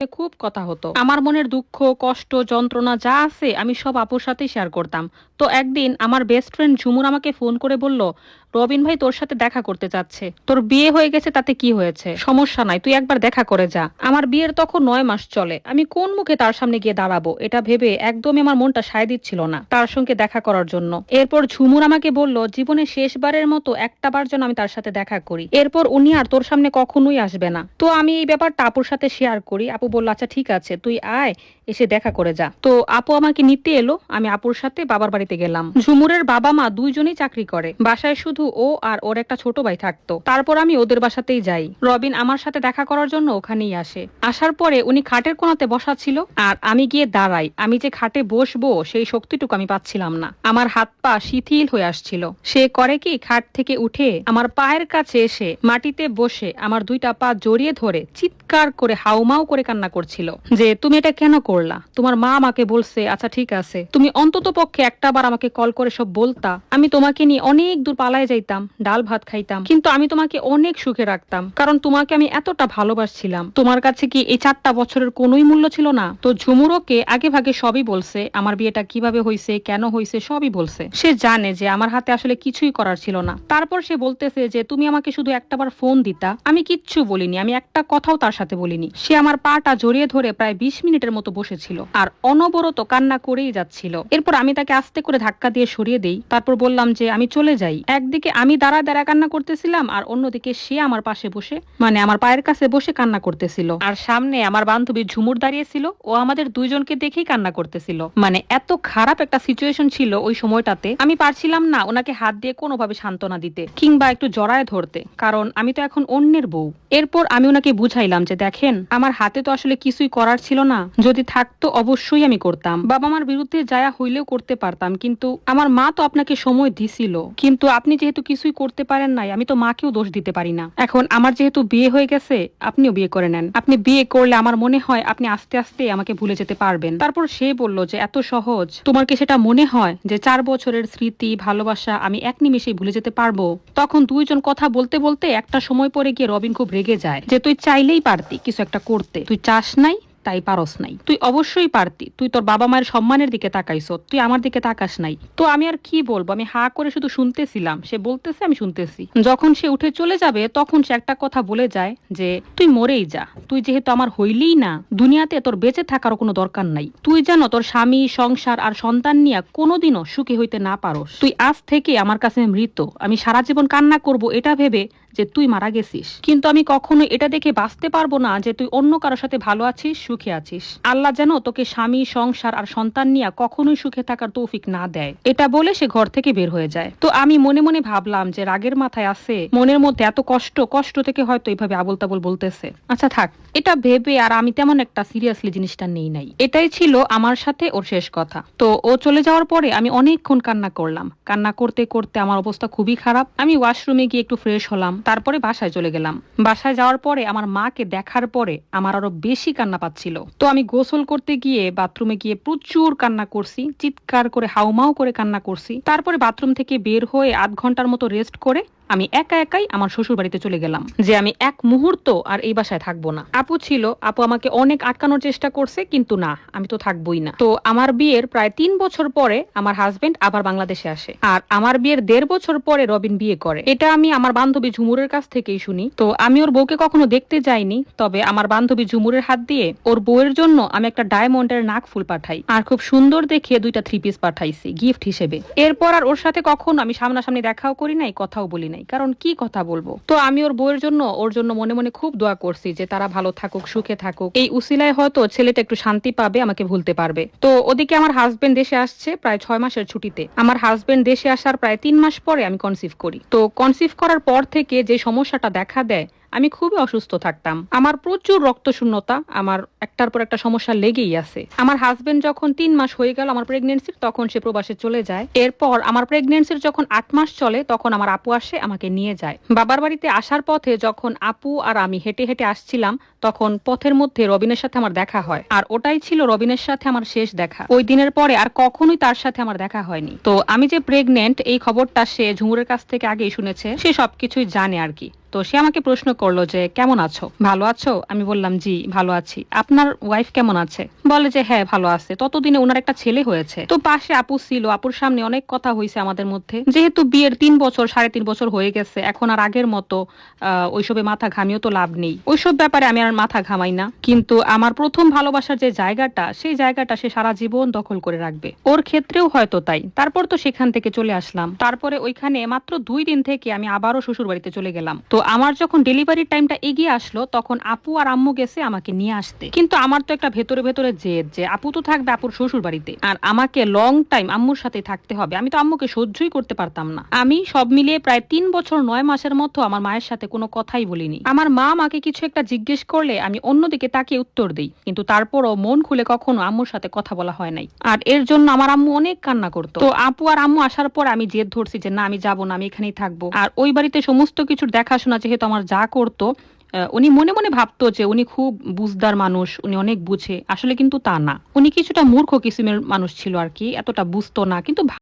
খুব কথা হতো। আমার মনের দুঃখ, কষ্ট, যন্ত্রণা যা আছে আমি সব আপুর সাথেই শেয়ার করতাম। তো একদিন আমার বেস্ট ফ্রেন্ড ঝুমুর আমাকে ফোন করে বলল, রবিন ভাই তোর সাথে দেখা করতে চাচ্ছে। তোর বিয়ে হয়ে গেছে, তাতে কি হয়েছে? সমস্যা নাই, তুই একবার দেখা করে যা। আমার বিয়ের তখন 9 মাস চলে। আমি কোন মুখে তার সামনে গিয়ে দাঁড়াবো এটা ভেবে একদমই আমার মনটা সায় দিচ্ছিল না তার সঙ্গে দেখা করার জন্য। এরপর ঝুমুর আমাকে বলল, জীবনে শেষবারের মতো একটা বার যেন আমি তার সাথে দেখা করি, এরপর উনি আর তোর সামনে কখনোই আসবে না। তো আমি এই ব্যাপারটা আপুর সাথে শেয়ার করি। আপু বলল, আচ্ছা ঠিক আছে, তুই আয়, এসে দেখা করে যা। তো আপু আমাকে নিতে এলো। আমি আপুর সাথে বাবার বাড়িতে গেলাম। ঝুমুরের বাবা মা দুইজনেই চাকরি করে, বাসায় শুধু ও আর ওর একটা ছোট ভাই থাকতো। তারপর আমি ওদের বাসাতেই যাই। রবিন আমার সাথে দেখা করার জন্য ওখানেই আসে। আসার পরে উনি খাটের কোণাতে বসা ছিল, আর আমি গিয়ে দাঁড়াই। আমি যে খাটে বসবো সেই শক্তিটুকু আমি পাচ্ছিলাম না। আমার হাত পা শিথিল হয়ে আসছিল। সে করে কি, খাট থেকে উঠে আমার পায়ের কাছে এসে মাটিতে বসে আমার দুইটা পা জড়িয়ে ধরে চিৎকার করে হাউমাউ করে কান্না করছিল যে, তুমি এটা কেন করলা? তোমার মা আমাকে বলছে, আচ্ছা ঠিক আছে, তুমি অন্তত পক্ষে একটা বার আমাকে কল করে সব বলতা, আমি তোমাকে নিয়ে অনেক দূর পালায় যাইতাম, ডাল ভাত খাইতাম, কিন্তু আমি তোমাকে অনেক সুখে রাখতাম, কারণ তোমাকে আমি এতটা ভালোবাসছিলাম। তোমার কাছে কি এই 4টা বছরের কোনোই মূল্য ছিল না? তো ঝুমুরকে আগে ভাগে সবই বলছে, আমার বিয়েটা কিভাবে হয়েছে, কেন হয়েছে, সবই বলছে। সে জানে যে আমার হাতে আসলে কিছুই করার ছিল না। তারপর সে বলতেছে যে, তুমি আমাকে শুধু একটাবার ফোন দিতা। আমি কিচ্ছু বলিনি, আমি একটা কথাও তার সাথে বলিনি। সে আমার পাটা জড়িয়ে ধরে প্রায় 20 মিনিটের মতো বসেছিল আর অনবরত কান্না করেই যাচ্ছিল। এরপর আমি তাকে আস্তে করে ধাক্কা দিয়ে সরিয়ে দেই। তারপর বললাম যে আমি চলে যাই। একদিকে আমি দাঁড়া দাঁড়া কান্না করতেছিলাম, আর অন্যদিকে সে আমার পাশে বসে, মানে আমার পায়ের কাছে বসে কান্না করতেছিল। আর সামনে আমার বান্ধবী ঝুমুর দাঁড়িয়েছিল, ও আমাদের দুইজনকে দেখেই কান্না করতেছিল। মানে এত খারাপ একটা সিচুয়েশন ছিল ওই সময়টাতে। আমি পারছিলাম না ওনাকে হাত দিয়ে কোনোভাবে সান্ত্বনা দিতে কিংবা একটু জড়ায় ধরতে, কারণ আমি তো এখন অন্যের বউ। এরপর আমি ওনাকে বুঝাইলাম যে, দেখেন, আমার হাতে তো আসলে কিছুই করার ছিল না। যদি থাকতো অবশ্যই আমি করতাম, বাবা মার বিরুদ্ধে যায়া হইলেও করতে পারতাম, কিন্তু আমার মা তো আপনাকে সময় দিছিল, কিন্তু আপনি যেহেতু কিছুই করতে পারেন নাই, আমি তো মাকেও দোষ দিতে পারি না। এখন আমার যেহেতু বিয়ে হয়ে গেছে, আপনিও বিয়ে করে নেন। আপনি বিয়ে করলে আমার মনে হয় আপনি আস্তে আস্তে আমাকে ভুলে যেতে পারবেন। তারপর সে বলল যে, এত সহজ? তোমার কি সেটা মনে হয় যে 4 বছরের স্মৃতি, ভালোবাসা আমি এক নিমেষেই ভুলে যেতে পারবো? তখন দুইজন কথা বলতে বলতে একটা সময় পরে গিয়ে রবিন খুব রেগে যায় যে, তুই চাইলেই পারতি কিছু একটা করতে, তুই চাস নাই তাই পারস নাই। তুই অবশ্যই পারতি, তুই তোর বাবা মায়ের সম্মানের দিকে তাকাইছ, তুই আমার দিকে তাকাস নাই। তো আমি আর কি বলবো, আমি হা করে শুধু শুনতেছিলাম। সে বলতেছে, আমি শুনতেছি। যখন সে উঠে চলে যাবে তখন সে একটা কথা বলে যায় যে, তুই মরেই যা, তুই যেহেতু আমার হইলেই না, দুনিয়াতে তোর বেঁচে থাকার কোনো দরকার নাই। তুই যেন তোর স্বামী, সংসার আর সন্তান নিয়ে কোনোদিনও সুখী হইতে না পারস। তুই আজ থেকে আমার কাছে মৃত। আমি সারা জীবন কান্না করব এটা ভেবে যে তুই মারা গেছিস, কিন্তু আমি কখনো এটা দেখে বাঁচতে পারবো না যে তুই অন্য কারোর সাথে ভালো আছিস, সুখে আছিস। আল্লাহ যেন তোকে স্বামী, সংসার আর সন্তান নিয়ে কখনোই সুখে থাকার তৌফিক না দেয়। এটা বলে সে ঘর থেকে বের হয়ে যায়। তো আমি মনে মনে ভাবলাম যে রাগের মাথায় আছে, মনের মধ্যে এত কষ্ট, কষ্ট থেকে হয়তো এইভাবে আবল তাবল বলতেছে। আচ্ছা থাক, এটা ভেবে আর আমি তেমন একটা সিরিয়াসলি জিনিসটা নেই নাই। এটাই ছিল আমার সাথে ওর শেষ কথা। তো ও চলে যাওয়ার পরে আমি অনেকক্ষণ কান্না করলাম। কান্না করতে করতে আমার অবস্থা খুবই খারাপ। আমি ওয়াশরুমে গিয়ে একটু ফ্রেশ হলাম, তারপরে বাসায় চলে গেলাম। বাসায় যাওয়ার পরে আমার মাকে দেখার পরে আমার আরো বেশি কান্না পাচ্ছিল। তো আমি গোসল করতে গিয়ে বাথরুমে গিয়ে প্রচুর কান্না করছি, চিৎকার করে হাউমাউ করে কান্না করছি। তারপরে বাথরুম থেকে বের হয়ে আধ ঘন্টার মতো রেস্ট করে আমি একা একাই আমার শ্বশুর বাড়িতে চলে গেলাম, যে আমি এক মুহূর্ত আর এই বাসায় থাকবো না। আপু ছিল, আপু আমাকে অনেক আটকানোর চেষ্টা করছে, কিন্তু না, আমি তো থাকবোই না। তো আমার বিয়ের প্রায় 3 বছর পরে আমার হাজবেন্ড আবার বাংলাদেশে আসে, আর আমার বিয়ের 1.5 বছর পরে রবিন বিয়ে করে। এটা আমি আমার বান্ধবী ঝুমুরের কাছ থেকেই শুনি। তো আমি ওর বউকে কখনো দেখতে যাইনি, তবে আমার বান্ধবী ঝুমুরের হাত দিয়ে ওর বউয়ের জন্য আমি একটা ডায়মন্ডের নাক ফুল পাঠাই, আর খুব সুন্দর দেখে 2টা 3 পিস পাঠাইছি গিফট হিসেবে। এরপর আর ওর সাথে কখনো আমি সামনাসামনি দেখাও করি নাই, কথাও বলি নাই, কারণ কি কথা বলবো। তো আমি ওর বউয়ের জন্য, ওর জন্য মনে মনে খুব দোয়া করছি যে তারা ভালো থাকুক, সুখে থাকুক। এই উসিলায় হয়তো ছেলেটা একটু শান্তি পাবে, আমাকে ভুলতে পারবে। তো ওদিকে আমার হাজবেন্ড দেশে আসছে প্রায় 6 মাসের ছুটিতে। আমার হাজবেন্ড দেশে আসার প্রায় 3 মাস পরে আমি কনসিভ করি। তো কনসিভ করার পর থেকে যে সমস্যাটা দেখা দেয়, আমি খুবই অসুস্থ থাকতাম। আমার প্রচুর রক্ত শূন্যতা, আমার একটার পর একটা সমস্যা লেগেই আছে। আমার হাজবেন্ড যখন 3 মাস হয়ে গেল আমার প্রেগনেন্সির, তখন সে প্রবাসে চলে যায়। এরপর আমার প্রেগনেন্সির যখন 8 মাস চলে, তখন আমার আপু আসে আমাকে নিয়ে যায়। বাবার বাড়িতে আসার পথে যখন আপু আর আমি হেঁটে হেঁটে আসছিলাম, তখন পথের মধ্যে রবিনের সাথে আমার দেখা হয়, আর ওটাই ছিল রবিনের সাথে আমার শেষ দেখা। ওই দিনের পরে আর কখনোই তার সাথে আমার দেখা হয়নি। তো আমি যে প্রেগনেন্ট এই খবরটা সে ঝুমুরের কাছ থেকে আগেই শুনেছে, সে সবকিছুই জানে আর কি। তো সে আমাকে প্রশ্ন করলো যে কেমন আছো, ভালো আছো? আমি বললাম জি ভালো আছি। আপনার ওয়াইফ কেমন আছে? বলে যে হ্যাঁ ভালো আছে, ততদিনে ওনার একটা ছেলে হয়েছে। তো পাশে আপু ছিল, আপুর সামনে অনেক কথা হয়েছে আমাদের মধ্যে। যেহেতু বিয়ের 3 বছর 3.5 বছর হয়ে গেছে, এখন আর আগের মতো ওইসবে মাথা ঘামিয়েও তো লাভ নেই। ওইসব ব্যাপারে আমি আর মাথা ঘামাই না। কিন্তু আমার প্রথম ভালোবাসার যে জায়গাটা, সেই জায়গাটা সে সারা জীবন দখল করে রাখবে। ওর ক্ষেত্রেও হয়তো তাই। তারপর তো সেখান থেকে চলে আসলাম। তারপরে ওইখানে মাত্র 2 দিন থেকে আমি আবারও শ্বশুর বাড়িতে চলে গেলাম। তো আমার যখন ডেলিভারির টাইমটা এগিয়ে আসলো, তখন আপু আর আম্মু গেছে আমাকে নিয়ে আসতে। কিন্তু আমার তো একটা ভেতরে ভেতরে জেদ যে আপু তো থাকবে আপুর শ্বশুর বাড়িতে, আর আমাকে লং টাইম আম্মুর সাথে থাকতে হবে। আমি তো আম্মুকে সহ্যই করতে পারতাম না। আমি সব মিলিয়ে প্রায় 3 বছর 9 মাসের মতো আমার মায়ের সাথে কোনো কথাই বলিনি। আমার মা আমাকে কিছু একটা জিজ্ঞেস করলে আমি অন্যদিকে তাকিয়ে উত্তর দিই, কিন্তু তারপরও মন খুলে কখনো আম্মুর সাথে কথা বলা হয় নাই। আর এর জন্য আমার আম্মু অনেক কান্না করতো। তো আপু আর আম্মু আসার পর আমি জেদ ধরছি যে না আমি যাবো না, আমি এখানেই থাকবো। আর ওই বাড়িতে সমস্ত কিছুর দেখাশোনা যেহেতু আমার যা করতো, উনি মনে মনে ভাবতো যে উনি খুব বুঝদার মানুষ, উনি অনেক বুঝে। আসলে কিন্তু তা না, উনি কিছুটা মূর্খ কিসিমের মানুষ ছিল আর কি, এতটা বুঝতো না কিন্তু